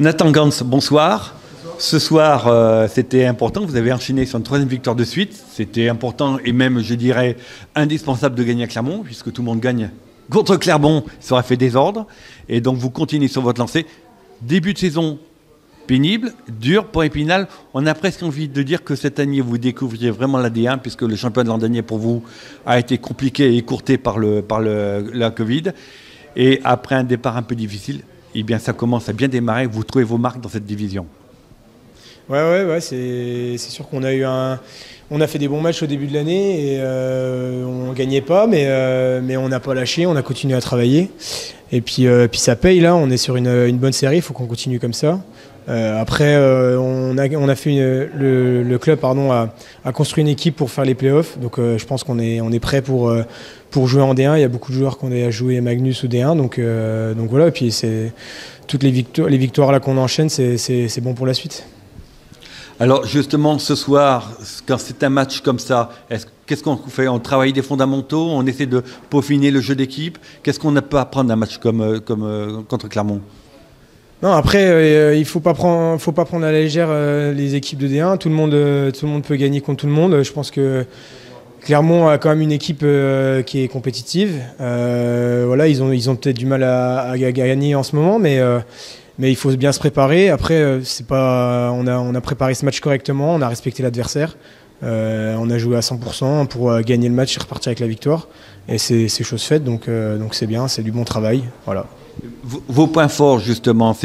Nathan Gans, bonsoir. Ce soir, c'était important. Vous avez enchaîné sur une troisième victoire de suite. C'était important et même, je dirais, indispensable de gagner à Clermont, puisque tout le monde gagne contre Clermont. Ça aurait fait désordre. Et donc, vous continuez sur votre lancée. Début de saison pénible, dur pour Épinal. On a presque envie de dire que cette année, vous découvriez vraiment la D1, puisque le championnat de l'an dernier, pour vous, a été compliqué et écourté par la Covid. Et après un départ un peu difficile, eh bien, ça commence à bien démarrer. Vous trouvez vos marques dans cette division. Ouais, c'est sûr qu'on a on a fait des bons matchs au début de l'année et on gagnait pas, mais on n'a pas lâché, on a continué à travailler. Et puis ça paye là, on est sur une bonne série, il faut qu'on continue comme ça. Après, on a fait le club a construit une équipe pour faire les playoffs, donc je pense qu'on est prêt pour jouer en D1. Il y a beaucoup de joueurs qui ont déjà joué Magnus ou D1, donc voilà. Et puis toutes les victoires là qu'on enchaîne, c'est bon pour la suite. Alors justement, ce soir, quand c'est un match comme ça, qu'est-ce qu'on fait? On travaille des fondamentaux, on essaie de peaufiner le jeu d'équipe. Qu'est-ce qu'on peut apprendre d'un match comme contre Clermont? Non, après, il ne faut pas prendre à la légère les équipes de D1. Tout le monde peut gagner contre tout le monde. Je pense que Clermont a quand même une équipe qui est compétitive. Voilà, ils ont peut-être du mal à gagner en ce moment, mais il faut bien se préparer. Après, on a préparé ce match correctement, on a respecté l'adversaire. On a joué à 100% pour gagner le match et repartir avec la victoire. Et c'est chose faite, donc c'est bien, c'est du bon travail. Voilà. Vos points forts, justement,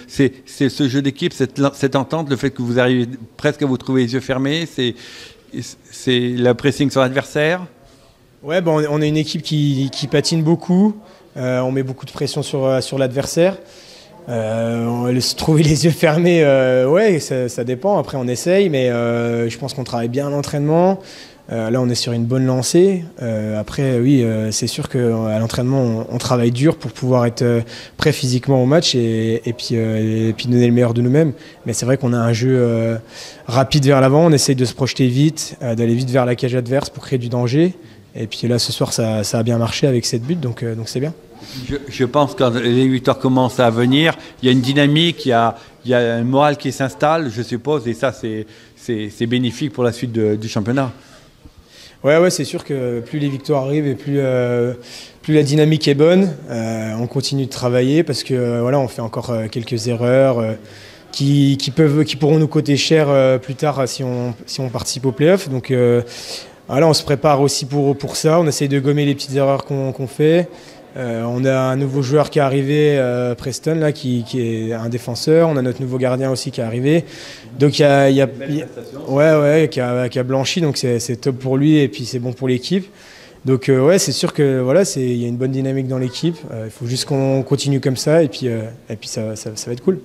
c'est ce jeu d'équipe, cette entente, le fait que vous arrivez presque à vous trouver les yeux fermés, c'est le pressing sur l'adversaire. Ouais, on est une équipe qui patine beaucoup, on met beaucoup de pression sur l'adversaire. Se trouver les yeux fermés, ouais, ça dépend. Après, on essaye, mais je pense qu'on travaille bien à l'entraînement. Là, on est sur une bonne lancée. Après, oui, c'est sûr qu'à l'entraînement, on travaille dur pour pouvoir être prêt physiquement au match et puis donner le meilleur de nous-mêmes. Mais c'est vrai qu'on a un jeu rapide vers l'avant. On essaye de se projeter vite, d'aller vite vers la cage adverse pour créer du danger. Et puis là, ce soir, ça a bien marché avec 7 buts, donc c'est bien. Je pense que quand les victoires commencent à venir, il y a une dynamique, il y a un moral qui s'installe, je suppose, et ça, c'est bénéfique pour la suite du championnat. Ouais, c'est sûr que plus les victoires arrivent et plus la dynamique est bonne, on continue de travailler parce que voilà, on fait encore quelques erreurs qui pourront nous coûter cher plus tard si on participe aux playoffs. Donc voilà, on se prépare aussi pour ça, on essaye de gommer les petites erreurs qu'on fait. On a un nouveau joueur qui est arrivé, Preston, là, qui est un défenseur. On a notre nouveau gardien aussi qui est arrivé. Donc qui a blanchi, donc c'est top pour lui et puis c'est bon pour l'équipe. Donc ouais, c'est sûr que voilà, il y a une bonne dynamique dans l'équipe. Il faut juste qu'on continue comme ça et puis ça va être cool.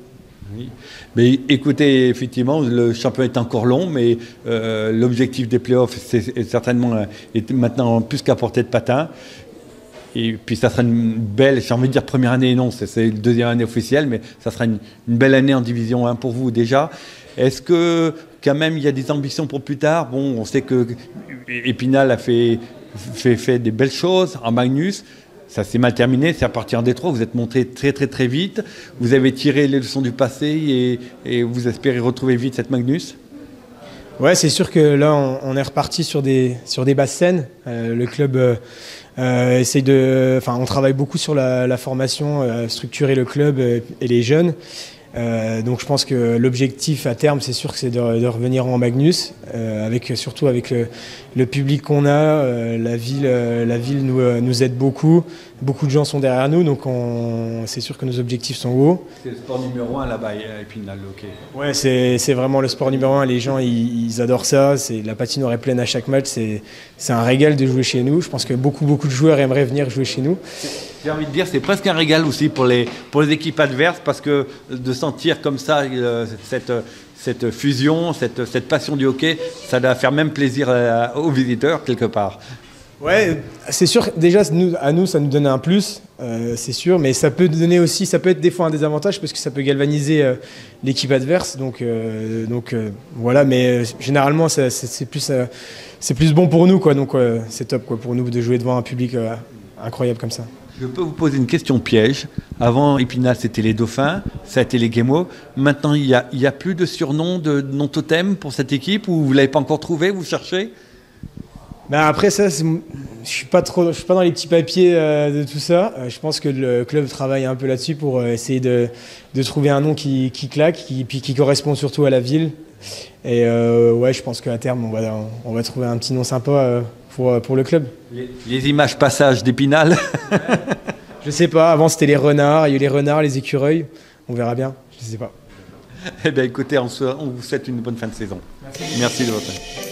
Oui. Mais écoutez, effectivement, le championnat est encore long, mais l'objectif des playoffs est maintenant plus qu'à portée de patin. Et puis ça sera une belle, j'ai envie de dire première année, non, c'est une deuxième année officielle, mais ça sera une belle année en Division 1 pour vous déjà. Est-ce que quand même il y a des ambitions pour plus tard? Bon, on sait que Épinal a fait des belles choses en Magnus. Ça s'est mal terminé, c'est à partir des 3, vous êtes monté très très très vite. Vous avez tiré les leçons du passé et vous espérez retrouver vite cette Magnus? Ouais, c'est sûr que là on est reparti sur des basses scènes. Le club on travaille beaucoup sur la formation, structurer le club et les jeunes. Donc je pense que l'objectif à terme, c'est sûr que c'est de revenir en Magnus, surtout avec le public qu'on a. La ville nous aide beaucoup. Beaucoup de gens sont derrière nous, donc c'est sûr que nos objectifs sont hauts. C'est le sport numéro 1 là-bas, à Épinal, ok. Ouais, c'est vraiment le sport numéro 1. Les gens, ils adorent ça. La patinoire est pleine à chaque match. C'est un régal de jouer chez nous. Je pense que beaucoup de joueurs aimeraient venir jouer chez nous. J'ai envie de dire, c'est presque un régal aussi pour les équipes adverses, parce que de sentir comme ça cette fusion, cette passion du hockey, ça doit faire même plaisir aux visiteurs quelque part. Ouais, c'est sûr. Déjà, à nous, ça nous donne un plus, c'est sûr, mais ça peut être des fois un désavantage parce que ça peut galvaniser l'équipe adverse. Donc voilà, mais généralement, c'est plus bon pour nous, quoi. Donc c'est top, quoi, pour nous de jouer devant un public incroyable comme ça. Je peux vous poser une question piège. Avant, Épinal, c'était les Dauphins, ça a été les Guémeaux. Maintenant, il y a plus de surnom, de nom totem pour cette équipe, ou vous ne l'avez pas encore trouvé, vous cherchez? Ben après ça, je suis pas dans les petits papiers de tout ça. Je pense que le club travaille un peu là-dessus pour essayer de trouver un nom qui claque, puis qui correspond surtout à la ville. Et ouais, je pense qu'à terme, on va trouver un petit nom sympa pour le club. Les images passages d'Épinal. Je sais pas, avant c'était les renards, il y a eu les renards, les écureuils. On verra bien, je sais pas. Eh bien écoutez, on vous souhaite une bonne fin de saison. Merci de votre aide.